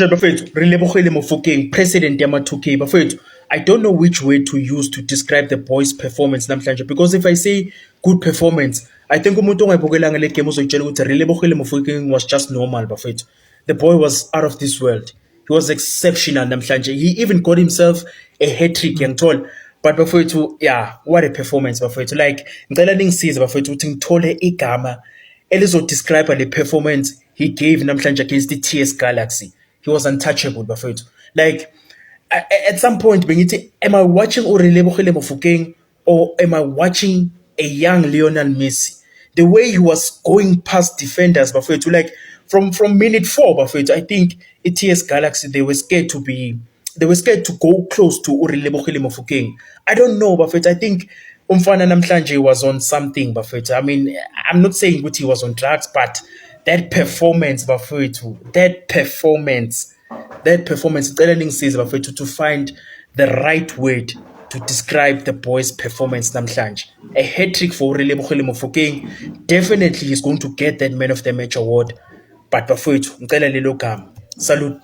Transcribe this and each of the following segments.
Bafethu, re lebogile Mofokeng, president ya ma-2K. Bafethu, I don't know which word to use to describe the boys' performance namhlanje, because if I say good performance, I think umuntu ongayibukelanga le game uzoyitshela ukuthi re lebogile Mofokeng was just normal. Bafethu, the boy was out of this world. He was exceptional namhlanje. He even got himself a hat-trick ngiyangithola. But bafethu, yeah, what a performance bafethu. Like ngicela ningisize bafethu ukuthi ngithole igama elizodescribe the performance he gave namhlanje against the TS Galaxy. He was untouchable bafethu. Like at some point bengithi, am I watching Relebogile Mofokeng or am I watching a young Lionel Messi? The way he was going past defenders bafethu, like from minute 4 bafethu, I think TS Galaxy they were scared to go close to Relebogile Mofokeng. I don't know bafethu. I think umfana namhlanje was on something bafethu. I mean, I'm not saying that he was on drugs, but that performance bafethu, that performance ngicela ningisize bafethu to find the right word to describe the boys' performance namhlanje. A hat-trick for Relebogile Mofokeng. Definitely he's going to get that man of the match award. But bafethu ngicela lelo gama. Salute.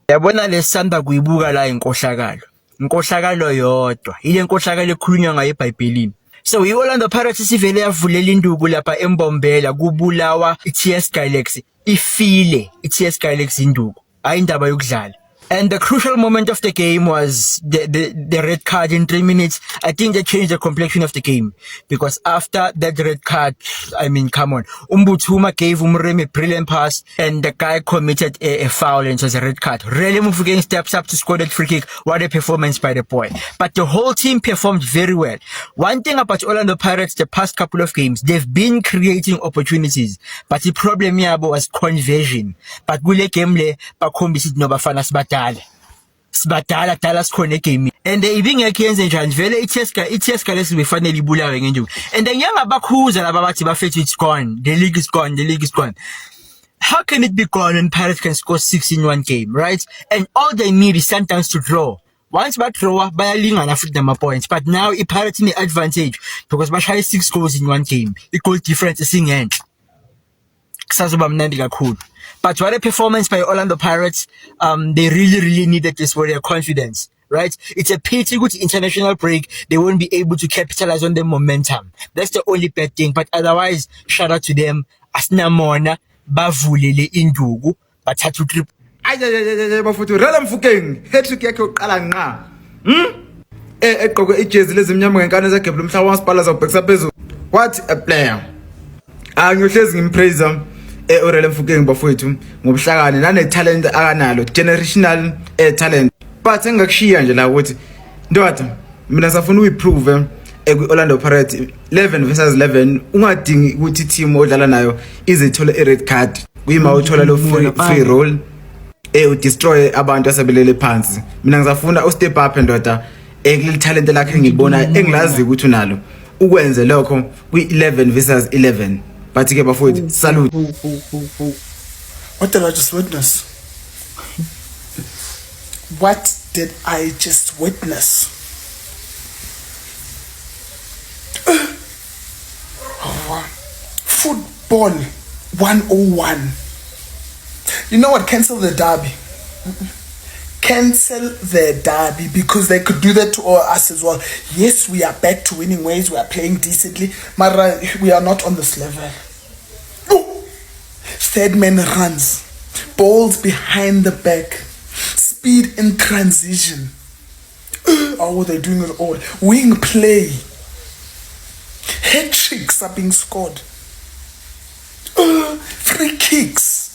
Yabona lesanda kuyibuka la inkohlakalo yodwa ile nkohlakalo ekhulunywa ngayo eBhayibhelini. So iOrlando Pirates sivele yavulela induku lapha eMbombela kubulawa iTS Galaxy, ifile iTS Galaxy induku hayi indaba yokudlala. And the crucial moment of the game was the red card in 3 minutes. I think they changed the complexion of the game, because after that red card, I mean, come on, Umbuthuma gave Umreme a brilliant pass and the guy committed a foul and it was a red card. Really Mofokeng steps up to score that free kick. What a performance by the boy. But the whole team performed very well. One thing about Orlando Pirates the past couple of games, they've been creating opportunities, but the problem yabo was conversion. But kule game le bakhombisa no bafana sibadala sikhona game, and ibingekho yenze njani vele iTS Galaxy befanele ibulawe ngenduku. And ngiyangabakhuza laba bathi bafethu it's gone, the league is gone. How can it be gone when Pirates can score 6 in one game, right? And all they need is Sundowns to draw. Once badraw bayalingana futhi nama-points, but now iPirates in the advantage because bashaye 6 goals in one game. I-goal difference isingenhle, kusazoba mnandi kakhulu. But what a performance by Orlando Pirates. They really needed this for their confidence, right? It's a pity with international break, they won't be able to capitalize on the momentum. That's the only bad thing. But otherwise, shout out to them. Asinamona bavulele induku bathathu trip. Bafuthu Rele Mofokeng hat-trick yakhe yokuqala nqa. Egqoke ijezi lezimnyama ngenkani zegebhe lomhla wamasipala zawubhekisa phezulu. What a player. Ngiyohlezi ngimpraise Rele Mofokeng bafowethu ngobuhlakani nane talent akanalo, generational talent. But engakushiya nje la ukuthi ndoda mina safuna uyiprove Orlando Pirates 11 versus 11 ungadingi ukuthi team odlala nayo izithola i-red card kuyima uthola lo free roll udestroy abantu asebelele phansi. Mina ngizafuna step up ndoda ekule talent lakhe ngibona engilazi ukuthi unalo ukwenze lokho kwi-11 versus 11. But ke bafowethu salute. What did I just witness? What did I just witness? Football 101. You know what? Cancel the derby. Cancel the derby, because they could do that to us as well. Yes, we are back to winning ways. We are playing decently. But we are not on this level. Third man runs. Balls behind the back. Speed in transition. Oh, they're doing it all. Wing play. Head tricks are being scored. Free kicks.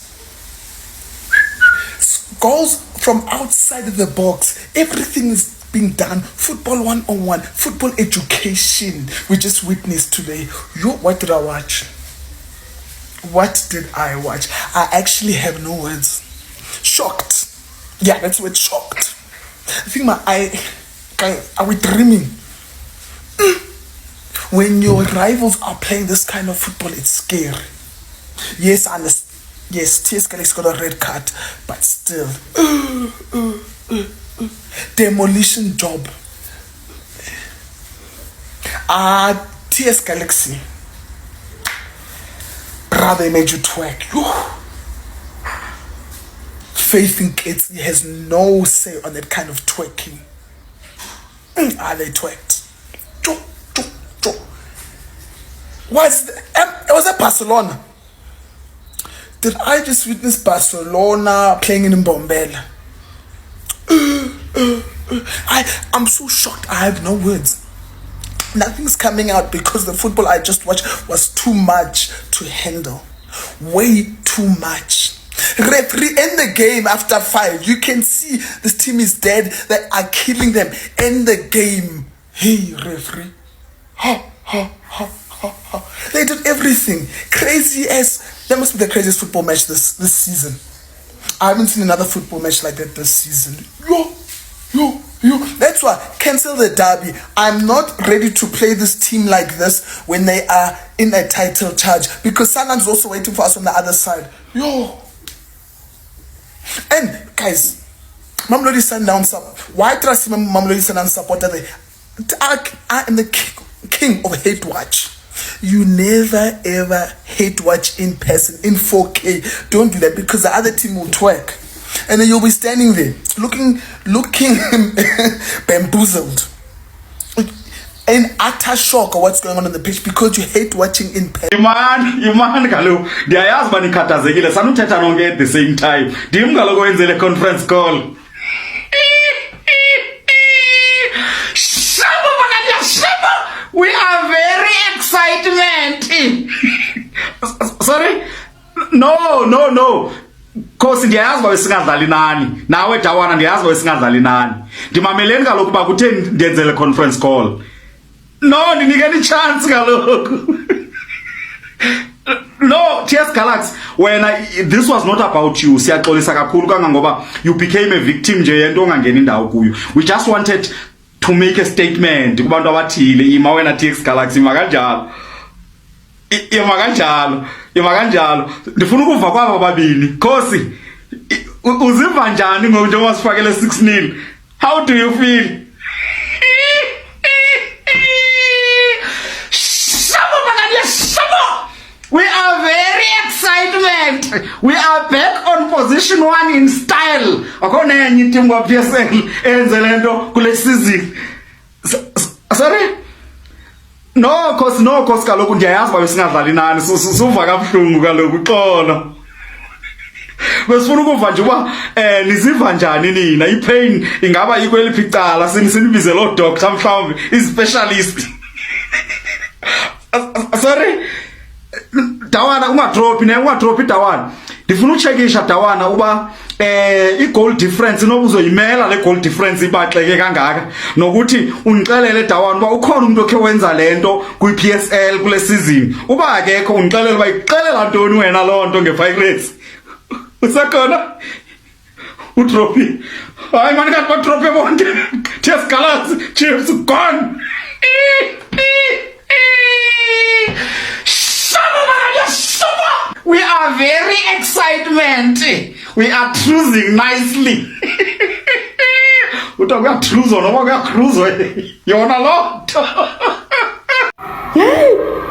Goals from outside of the box. Everything is being done. Football 101. Football education. We just witnessed today. What did I watch? What did I watch? I actually have no words. Shocked. Yeah, that's what shocked. I think my eye. Are we dreaming? When your rivals are playing this kind of football, it's scary. Yes, I understand. Yes, TS Galaxy got a red card, but still. Demolition job. TS Galaxy. Brother, they made you twerk. Faith in Ketsi has no say on that kind of twerking. They twerked. It was at Barcelona. Did I just witness Barcelona playing in Mbombela? I'm so shocked. I have no words. Nothing's coming out because the football I just watched was too much to handle. Way too much. Referee end the game after 5. You can see this team is dead. They are killing them. End the game. Hey, referee. They did everything. Crazy as. That must be the craziest football match this season. I haven't seen another football match like that this season. Yo. That's why, cancel the derby. I'm not ready to play this team like this when they are in a title charge, because Sunderland's also waiting for us on the other side. Yo. And guys, Mamelodi Sundowns, why trust Mamelodi Sundowns supporter? I am the king of hate watch. You never ever hate watch in person in 4K. Don't do that, because the other team will twerk. And then you'll be standing there looking bamboozled, in utter shock of what's going on the pitch, because you hate watching in person. Iman kaloku ndiyayazi uba nikhathazekile sanuthetha nonke at the same time. Ndim kaloku wenzele conference call. We are very excited. Sorry? No. Kosi ndiyayazi uba besingadlali nani. Nawe Dawana ndiyayazi uba besingadlali nani. Ndimameleni kaloku uba kutheni ndenzele conference call. No, ndinikeni chance kaloku. No, TS Galaxy, this was not about you. Siyaxolisa kakhulu kangangoba you became a victim nje yento ongangena indawo kuyo. We just wanted to make a statement kubantu abathile. Ima wena TS Galaxy makanjalo. Ima kanjalo. Ndifuna ukuva kwabo babini. Khosi, uziva njani njengoba wasifakele 6-0? How do you feel? We are very excited. We are back on position 1 in style. Akona yenye team wa PSL enzelento kule season. Sorry? No, cause kaloku ndiyayazi uba besingadlali nani. Suva kabuhlungu kaloku xolo. Besifuna ukuva nje uba niziva njani nina. I-pain ingaba ikweliphi icala sinibize lo doctor mhlawumbe i-specialist. Sorry? Dawana ungadropi Dawana. Ndifuna uchekisha Dawana uba i-goal difference inoba uzoyimela le goal difference ibaxeke kangaka, nokuthi undixelele Dawana uba ukhona umuntu okhe wenza lento kwi-PSL kule season. Uba akekho undixelele uba ixelela ntoni wena loo nto nge-Pirates. Usakhona udropi. Hayi mani kanti badrope bonke. TS Galaxy Chiefs gone. We are very excited. We are cruising nicely. Uta we are cruise on, we are cruise. You want a lot?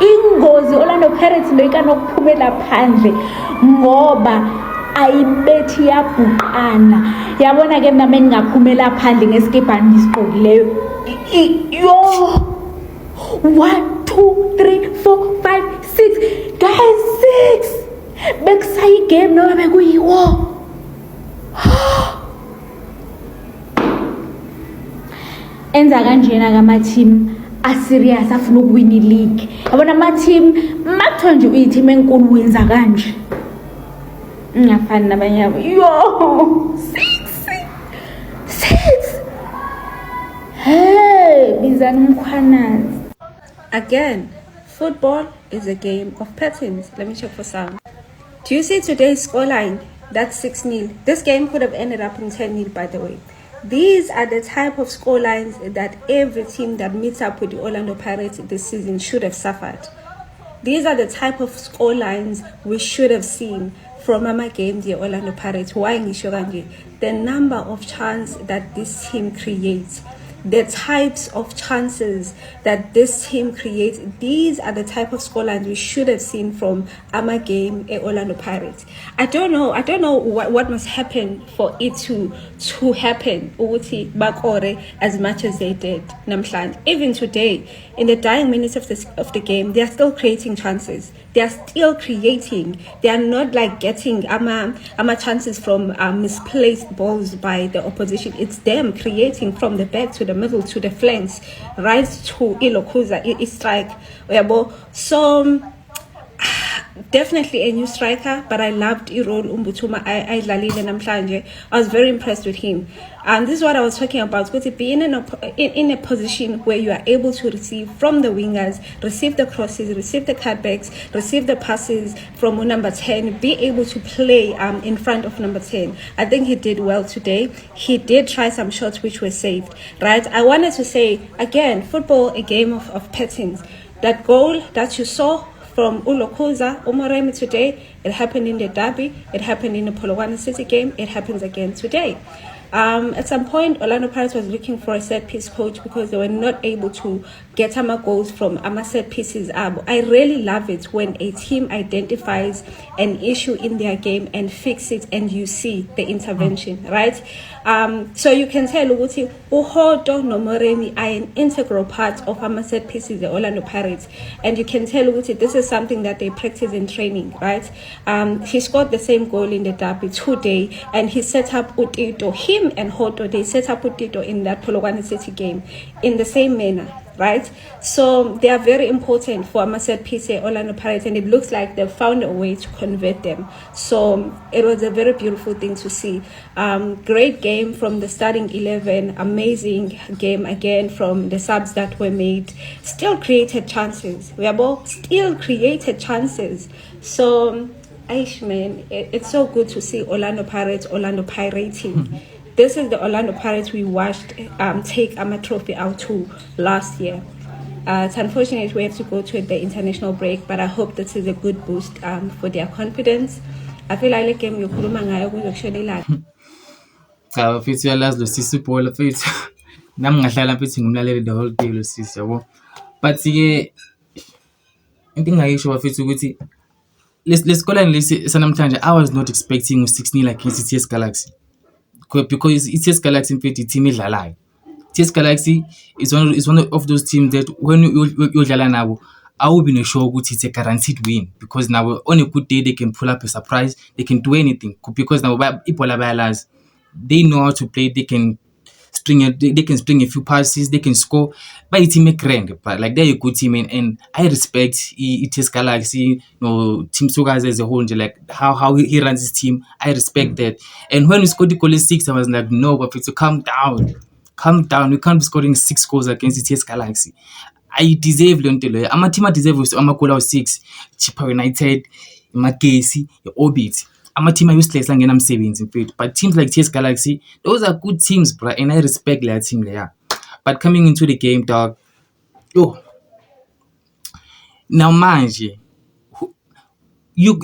Ingozi Orlando Pirates lo ikanokuphumela phandle ngoba ayibethi yabhuqana. Yabona ke mina mengingaphumela phandle ngesikebhani isiqokileyo. Yo 1 2 3 4 5 6 guys 6 bekusayi game noma bekuyiwo. Enza kanjena kama team aserious afuna ukuwina ileague. Yabona ama team makuthiwa nje uyi-team enkulu wenza kanje. Ngafani nabanye yabo. Yo 6 hey bizana umkhwanazi. Again, football is a game of patterns. Let me check for sound. Do you see today's scoreline? That's 6-0. This game could have ended up in 10-0, by the way. These are the type of scorelines that every team that meets up with the Orlando Pirates this season should have suffered. These are the type of scorelines we should have seen from our game, the Orlando Pirates. Why ngisho kanje? The number of chances that this team creates, the types of chances that this team creates, these are the type of scorelines we should have seen from our game at Orlando Pirates. I don't know what must happen for it to happen ukuthi bakore as much as they did namhlanje. Even today, in the dying minutes of the game, they are still creating chances. They are still creating. They are not like getting ama chances from misplaced balls by the opposition. It's them creating from the back to the middle to the flanks, right to Ilokuza, strike. So definitely a new striker, but I loved Irol Umbutuma. I was very impressed with him. And this is what I was talking about. Because being in a position where you are able to receive from the wingers, receive the crosses, receive the cutbacks, receive the passes from number 10, be able to play in front of number 10. I think he did well today. He did try some shots which were saved, right? I wanted to say, again, football, a game of patterns. That goal that you saw from Ulokuza, Omoremi today, it happened in the derby, it happened in the Polokwane City game, it happens again today. At some point, Orlando Pirates was looking for a set-piece coach because they were not able to get goals from set pieces. I really love it when a team identifies an issue in their game and fix it, and you see the intervention, right? So you can tell ukuthi Uhoto no Moremi are an integral part of set pieces, the Orlando Pirates, and you can tell ukuthi this is something that they practice in training, right? He scored the same goal in the derby today, and he set up Utito. Him and Hoto, they set up Utito in that Polokwane City game in the same manner, right? So they are very important for set piece Orlando Pirates, and it looks like they've found a way to convert them. So it was a very beautiful thing to see. Great game from the starting 11, amazing game again from the subs that were made. Still created chances. We are both still created chances. So Aish, man, it's so good to see Orlando Pirates, Orlando Pirating. This is the Orlando Pirates we watched take a trophy out to last year. It's unfortunate we have to go to the international break, but I hope this is a good boost for their confidence. I feel like the game you're Cha mfethu uyalazi lo sisi Paul mfethu. Nami ngahlala mfethu ngimlalele the whole day lo sisi yabo. But ke into engayisho mfethu ukuthi lesikole lesi sanamhlanje I was not expecting 6-0 against TS Galaxy. Because TS Galaxy mfethu team idlalayo. TS Galaxy is one of those teams that when you dlala nabo I will be sure ukuthi it's a guaranteed win, because now on a good day they can pull up a surprise, they can do anything, because now Ipola Bayalazi, they know how to play, they can spring a few passes, they can score. But it's a grand, but like they're a good team, and I respect TS Galaxy, Team Sugas as a whole, like how he runs his team. I respect that. And when we scored the goal 6, I was like, no, but to calm down. We can't be scoring 6 goals against TS Galaxy. I deserve Leontelo. I'm a team that deserves goal 6. Chippa United, Magesi, Orbit. I'm a team I useless and I'm savings in fact. But teams like TS Galaxy, those are good teams, bro, and I respect their team there. But coming into the game, dog, now manje, you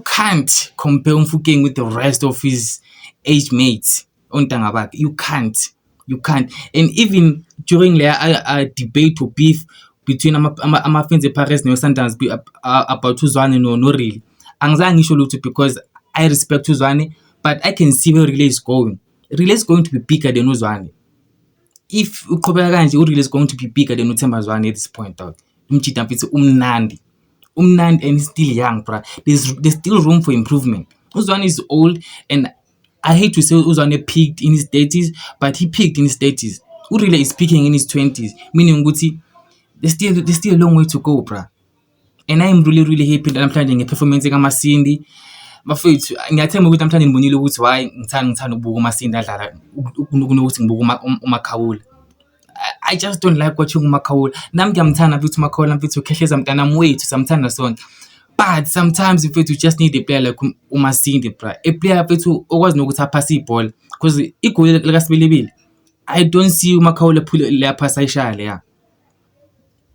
can't compare Mfokeng with the rest of his age mates on Tangabak. You can't. And even during a debate or beef between Amafenze Paris and Sundowns about Tuzwane no really. Angzangi Sholutu, because I respect Tuzwane, but I can see where Relay is going. Relay is going to be bigger than Uzwane. If Koberanji Relay is going to be bigger than Utemba Zwane at this point out. Umnandi and he's still young, bro. There's still room for improvement. Uzwane is old, and I hate to say Uzwane peaked in his 30s, but he peaked in his 30s. Urile is peaking in his 20s, meaning Guti, there's still a long way to go, bruh. And I'm really happy that I'm planning a performance like Masindi. Bafethu ngiyathemba ukuthi namhlanje ngibonile ukuthi why ngithanda ukubuka uMasindi adlala kunokuthi ngibuka uMakhawula. I just don't like watching uMakhawula. Nami ngiyamthanda mfethu uMakhawula mfethu ukhehleza mntanami wethu samthanda sonke. But sometimes if you just need a player like Umasindi, bruh, a player mfethu okwazi nokuthi aphase ibhola, because igoli lika Sibelebile, I don't see Umakhawula pull le pass ayishaya leya.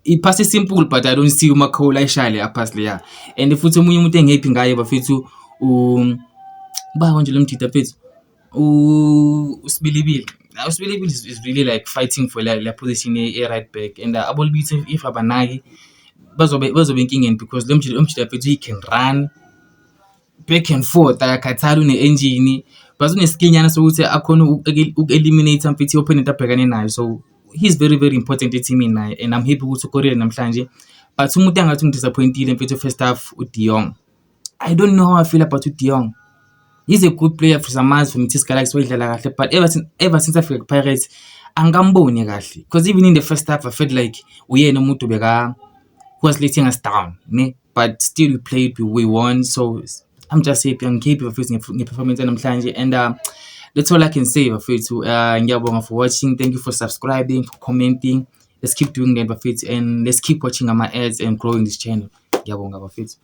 It passes simple, but I don't see Umakhawula ayishaya le pass leya. And futhi omunye umuntu engapi ngaye bafethu ba konje lo mdida mfethu Sibelebile. Usibili is really like fighting for la position a right back, and I believe if abanaki bazobe inkingeni because lo mjida mfethu he can run back and forth akakhathali une-engine but unesikinyana sokuthi akhona uku-eliminate mfethu i-opponent abhekane nayo, so he's very very important eteamini naye, and I'm happy ukuthi ukorile namhlanje. But umuntu angathi ungidisappointile mfethu first half uDe Jong. I don't know how I feel about uDe Jong. He's a good player for some months for Mithis Galaxy wayidlala kahle, but ever since Africa Pirates angamboni kahle, because even in the first half I felt like uyena umuntu who was letting us down, ne? But still we played, we won, so I'm just happy. I'm happy for performance namhlanje, and that's all I can say bafethu. Ngiyabonga for watching. Thank you for subscribing, for commenting. Let's keep doing that bafethu, and let's keep watching our ads and growing this channel. Ngiyabonga bafethu.